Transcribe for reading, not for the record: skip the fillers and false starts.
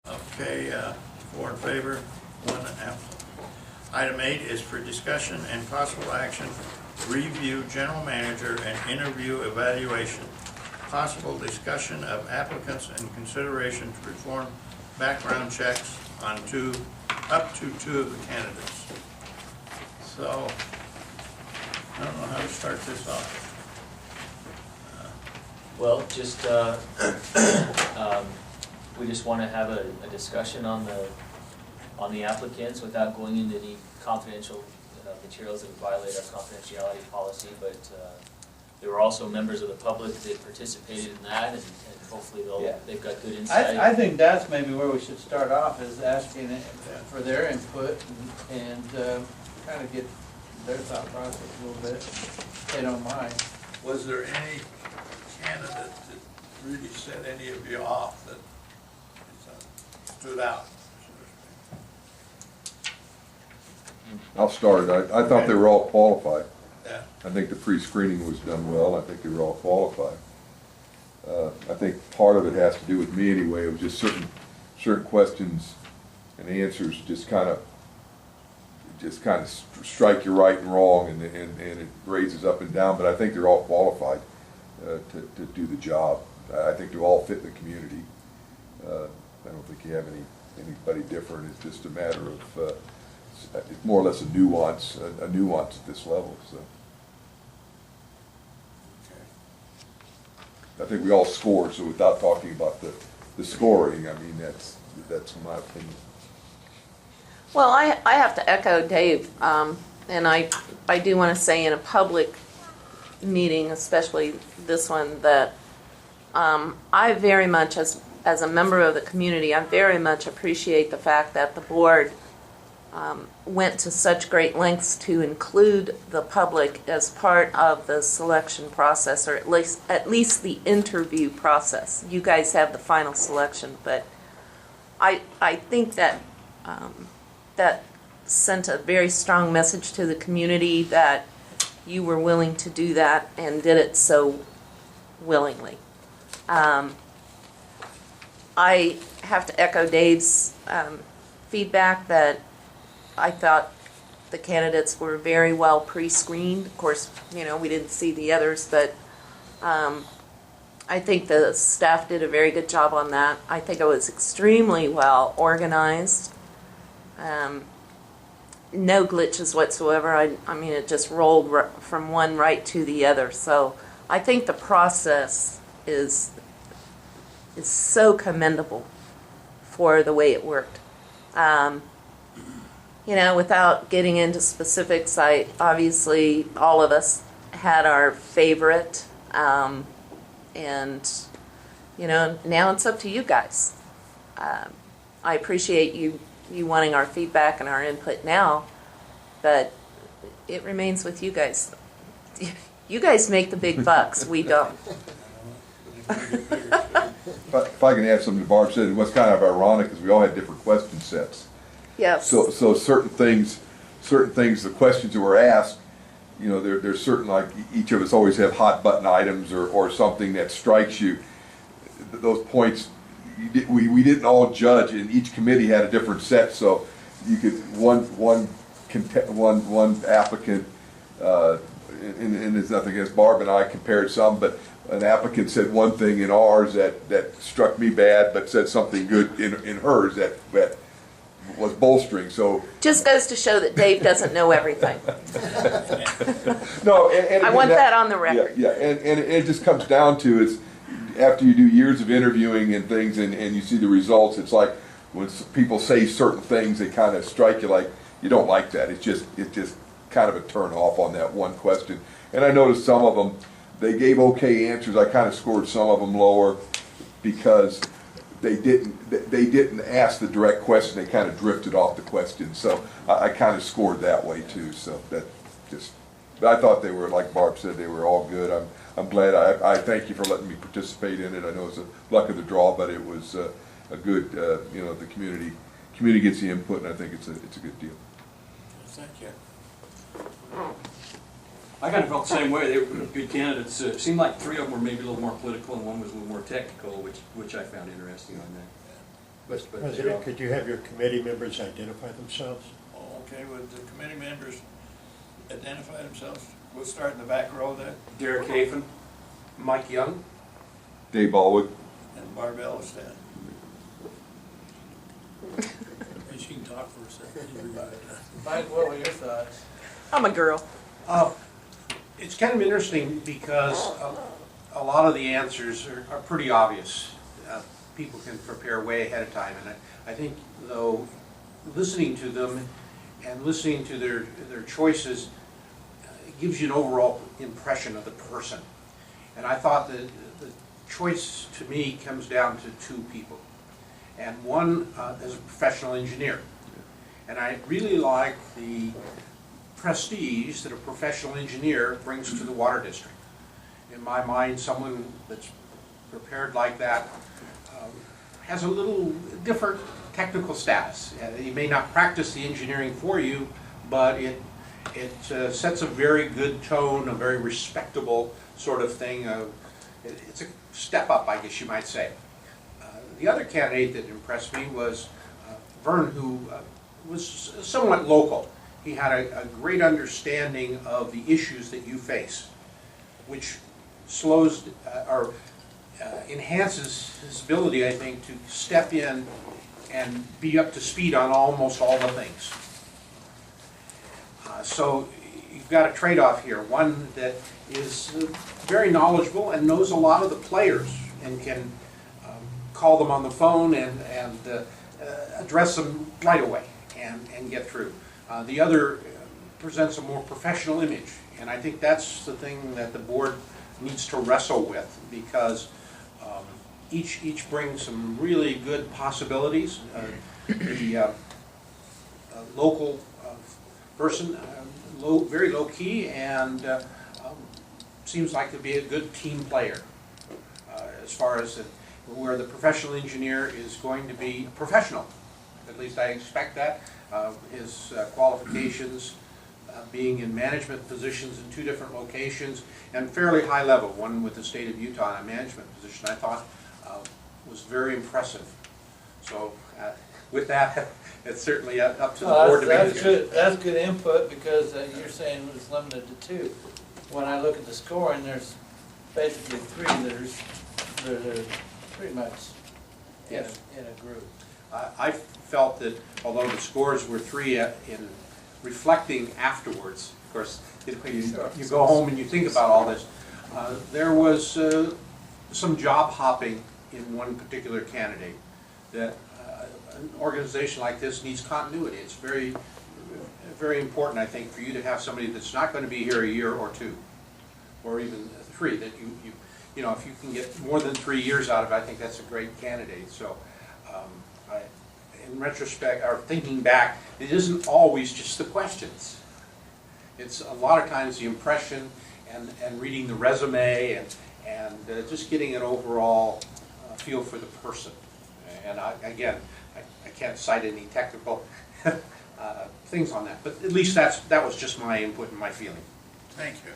Okay, 4 in favor, 1 absent. Item 8 is for discussion and possible action, review general manager and interview evaluation. Possible discussion of applicants and consideration to perform background checks on up to 2 of the candidates. So, I don't know how to start this off. Well, just we just want to have a discussion on the applicants without going into any confidential materials that would violate our confidentiality policy. But there were also members of the public that participated in that, and hopefully they've got good insight. I think that's maybe where we should start off, is asking for their input and kind of get their thought process a little bit, if they don't mind. Was there any candidate that really set any of you off that stood out? I'll start. I thought they were all qualified. Yeah. I think the pre-screening was done well. I think they were all qualified. I think part of it has to do with me anyway. It was just certain questions and answers just kind of strike you right and wrong, and it raises up and down. But I think they're all qualified to do the job. I think they all fit in the community. I don't think you have anybody different. It's just a matter of it's more or less a nuance at this level. So I think we all scored. So without talking about the scoring, I mean that's my opinion. Well, I have to echo Dave, and I do want to say in a public meeting, especially this one, that I very much, as a member of the community, I very much appreciate the fact that the board went to such great lengths to include the public as part of the selection process, or at least the interview process. You guys have the final selection, but I think that that sent a very strong message to the community that you were willing to do that and did it so willingly. I have to echo Dave's feedback that I thought the candidates were very well pre-screened. Of course, we didn't see the others, but I think the staff did a very good job on that. I think it was extremely well organized. No glitches whatsoever. I mean, it just rolled from one right to the other. So I think the process is so commendable for the way it worked. Without getting into specifics, obviously all of us had our favorite, and now it's up to you guys. I appreciate you wanting our feedback and our input now, but it remains with you guys. You guys make the big bucks, we don't. If I can add something to Barb said, what's kind of ironic is we all had different question sets. Yes. So certain things, the questions that were asked, there's certain, like each of us always have hot button items or something that strikes you. Those points, we didn't all judge, and each committee had a different set. So you could one applicant, and there's nothing against Barb and I compared some, but an applicant said one thing in ours that struck me bad, but said something good in hers that was bolstering. So just goes to show that Dave doesn't know everything. No, I want that on the record. Yeah, and it just comes down to is after you do years of interviewing and things, and you see the results, it's like when people say certain things, they kind of strike you like you don't like that. It's just kind of a turn off on that one question. And I noticed some of them, they gave okay answers. I kind of scored some of them lower because they didn't ask the direct question. They kind of drifted off the question. So I kind of scored that way too. So that just, but I thought they were, like Barb said, they were all good. I'm glad. I thank you for letting me participate in it. I know it's a luck of the draw, but it was a good. The community gets the input, and I think it's a good deal. Thank you. I kind of felt the same way. They were good candidates. It seemed like 3 of them were maybe a little more political and one was a little more technical, which I found interesting on that. Mr. President, could you have your committee members identify themselves? Okay, would the committee members identify themselves? We'll start in the back row there, Derek Hafen, Mike Young. Dave Ballwood. and Barb Elliston. She can talk for a second. Mike, what were your thoughts? I'm a girl. It's kind of interesting because a lot of the answers are pretty obvious. People can prepare way ahead of time, and I think, though, listening to them and listening to their choices gives you an overall impression of the person. And I thought that the choice to me comes down to two people. And one is a professional engineer. And I really like the prestige that a professional engineer brings to the water district. In my mind, someone that's prepared like that has a little different technical status. He may not practice the engineering for you, but it sets a very good tone, a very respectable sort of thing. It's a step up, I guess you might say. The other candidate that impressed me was Vern, who was somewhat local. He had a great understanding of the issues that you face, which slows or enhances his ability, I think, to step in and be up to speed on almost all the things. So you've got a trade-off here, one that is very knowledgeable and knows a lot of the players and can call them on the phone and address them right away and get through. The other presents a more professional image, and I think that's the thing that the board needs to wrestle with, because each brings some really good possibilities. The local person, very low key, and seems like to be a good team player as far as where the professional engineer is going to be a professional. At least I expect that. His qualifications, being in management positions in 2 different locations, and fairly high level, one with the state of Utah in a management position, I thought was very impressive. So with that, it's certainly up to the board to make a decision. That's good input, because you're saying it's limited to 2. When I look at the scoring, there's basically 3 that are pretty much in a group. I felt that although the scores were 3 in reflecting afterwards, of course, you go home and you think about all this, there was some job hopping in one particular candidate. That an organization like this needs continuity. It's very, very important, I think, for you to have somebody that's not going to be here a year or 2, or even 3. That you know, if you can get more than 3 years out of it, I think that's a great candidate. So, in retrospect, or thinking back, it isn't always just the questions. It's a lot of times the impression and reading the resume and just getting an overall feel for the person. And again, I can't cite any technical things on that, but at least that was just my input and my feeling. Thank you.